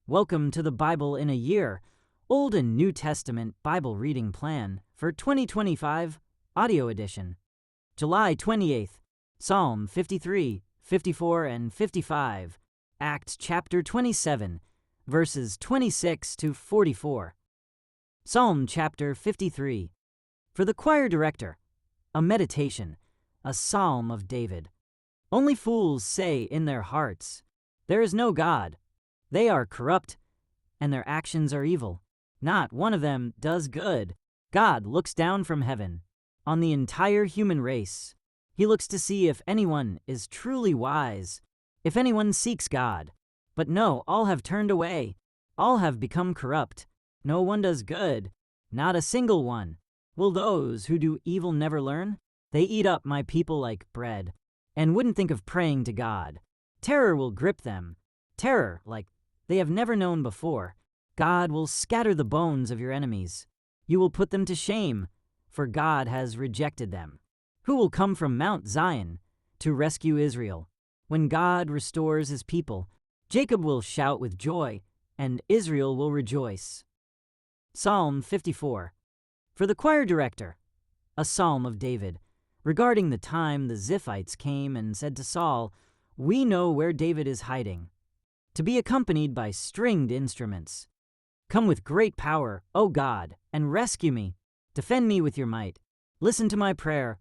Welcome to the Bible in a Year, Old and New Testament Bible Reading Plan for 2025, Audio Edition. July 28th, Psalm 53, 54, and 55, Acts chapter 27, verses 26 to 44. Psalm chapter 53. For the choir director, a meditation, a psalm of David. Only fools say in their hearts, "There is no God." They are corrupt, and their actions are evil. Not one of them does good. God looks down from heaven on the entire human race. He looks to see if anyone is truly wise, if anyone seeks God. But no, all have turned away. All have become corrupt. No one does good, not a single one. Will those who do evil never learn? They eat up my people like bread, and wouldn't think of praying to God. Terror will grip them. Terror like they have never known before. God will scatter the bones of your enemies. You will put them to shame, for God has rejected them. Who will come from Mount Zion to rescue Israel? When God restores his people, Jacob will shout with joy, and Israel will rejoice. Psalm 54. For the choir director, a psalm of David, regarding the time the Ziphites came and said to Saul, "We know where David is hiding," to be accompanied by stringed instruments. Come with great power, O God, and rescue me. Defend me with your might. Listen to my prayer,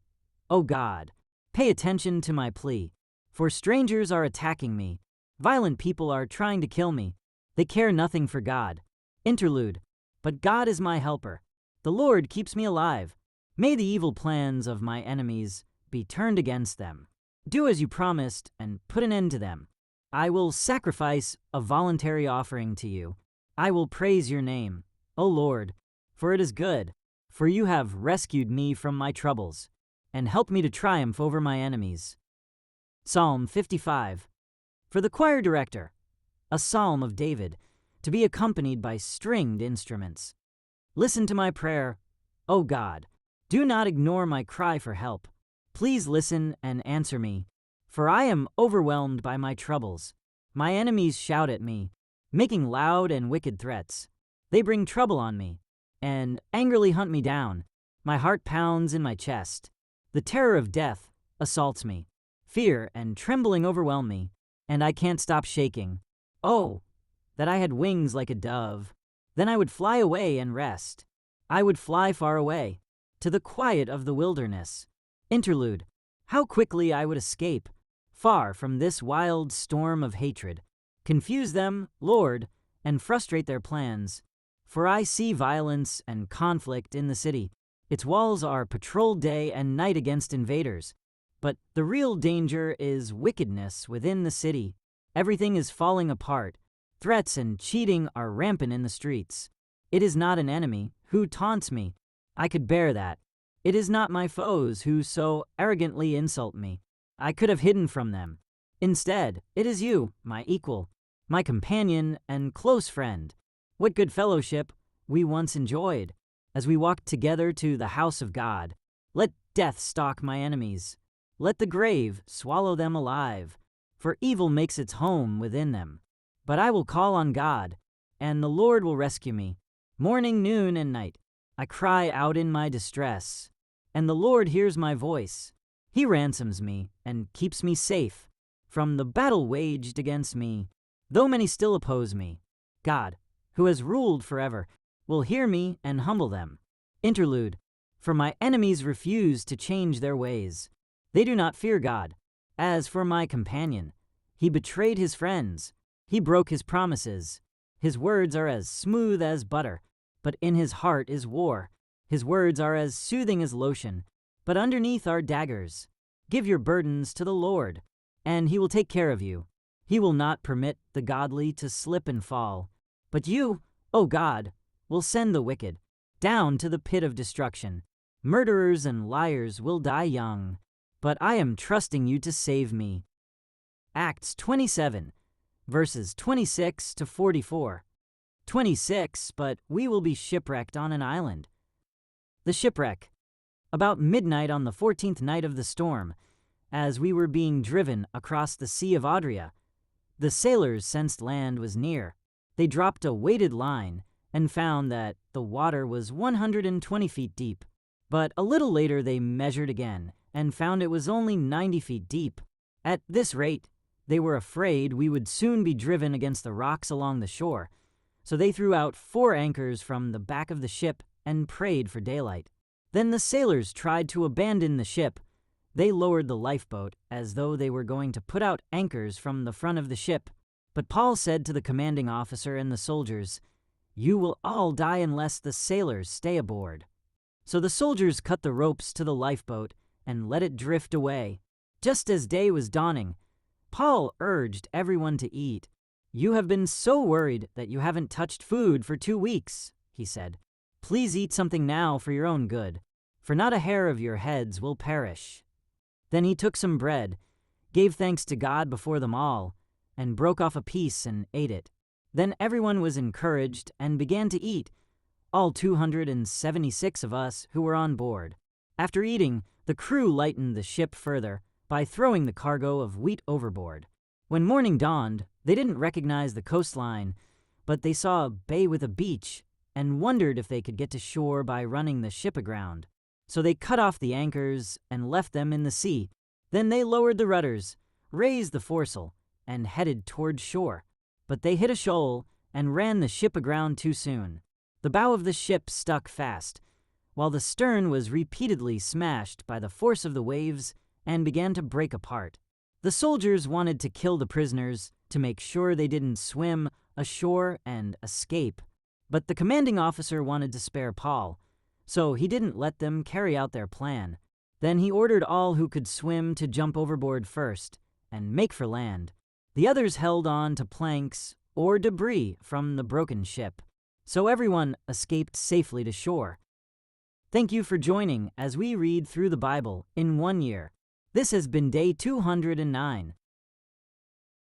O God. Pay attention to my plea. For strangers are attacking me. Violent people are trying to kill me. They care nothing for God. Interlude. But God is my helper. The Lord keeps me alive. May the evil plans of my enemies be turned against them. Do as you promised and put an end to them. I will sacrifice a voluntary offering to you. I will praise your name, O Lord, for it is good, for you have rescued me from my troubles and helped me to triumph over my enemies. Psalm 55. For the choir director, a psalm of David, to be accompanied by stringed instruments. Listen to my prayer, O God. Do not ignore my cry for help. Please listen and answer me, for I am overwhelmed by my troubles. My enemies shout at me, making loud and wicked threats. They bring trouble on me and angrily hunt me down. My heart pounds in my chest. The terror of death assaults me. Fear and trembling overwhelm me, and I can't stop shaking. Oh, that I had wings like a dove. Then I would fly away and rest. I would fly far away, to the quiet of the wilderness. Interlude. How quickly I would escape, far from this wild storm of hatred. Confuse them, Lord, and frustrate their plans. For I see violence and conflict in the city. Its walls are patrolled day and night against invaders. But the real danger is wickedness within the city. Everything is falling apart. Threats and cheating are rampant in the streets. It is not an enemy who taunts me. I could bear that. It is not my foes who so arrogantly insult me. I could have hidden from them. Instead, it is you, my equal, my companion and close friend. What good fellowship we once enjoyed as we walked together to the house of God. Let death stalk my enemies. Let the grave swallow them alive, for evil makes its home within them. But I will call on God, and the Lord will rescue me. Morning, noon, and night, I cry out in my distress, and the Lord hears my voice. He ransoms me and keeps me safe from the battle waged against me, though many still oppose me. God, who has ruled forever, will hear me and humble them. Interlude. For my enemies refuse to change their ways. They do not fear God. As for my companion, he betrayed his friends. He broke his promises. His words are as smooth as butter, but in his heart is war. His words are as soothing as lotion, but underneath are daggers. Give your burdens to the Lord, and he will take care of you. He will not permit the godly to slip and fall. But you, O God, will send the wicked down to the pit of destruction. Murderers and liars will die young, but I am trusting you to save me. Acts 27, verses 26 to 44. 26, but we will be shipwrecked on an island. The shipwreck. About midnight on the 14th night of the storm, as we were being driven across the Sea of Adria, the sailors sensed land was near. They dropped a weighted line and found that the water was 120 feet deep. But a little later they measured again and found it was only 90 feet deep. At this rate, they were afraid we would soon be driven against the rocks along the shore, so they threw out 4 anchors from the back of the ship and prayed for daylight. Then the sailors tried to abandon the ship. They lowered the lifeboat as though they were going to put out anchors from the front of the ship. But Paul said to the commanding officer and the soldiers, "You will all die unless the sailors stay aboard." So the soldiers cut the ropes to the lifeboat and let it drift away. Just as day was dawning, Paul urged everyone to eat. "You have been so worried that you haven't touched food for 2 weeks," he said. "Please eat something now for your own good, for not a hair of your heads will perish." Then he took some bread, gave thanks to God before them all, and broke off a piece and ate it. Then everyone was encouraged and began to eat, all 276 of us who were on board. After eating, the crew lightened the ship further by throwing the cargo of wheat overboard. When morning dawned, they didn't recognize the coastline, but they saw a bay with a beach and wondered if they could get to shore by running the ship aground. So they cut off the anchors and left them in the sea. Then they lowered the rudders, raised the foresail, and headed toward shore. But they hit a shoal and ran the ship aground too soon. The bow of the ship stuck fast, while the stern was repeatedly smashed by the force of the waves and began to break apart. The soldiers wanted to kill the prisoners to make sure they didn't swim ashore and escape, but the commanding officer wanted to spare Paul, so he didn't let them carry out their plan. Then he ordered all who could swim to jump overboard first and make for land. The others held on to planks or debris from the broken ship, so everyone escaped safely to shore. Thank you for joining as we read through the Bible in 1 year. This has been day 209.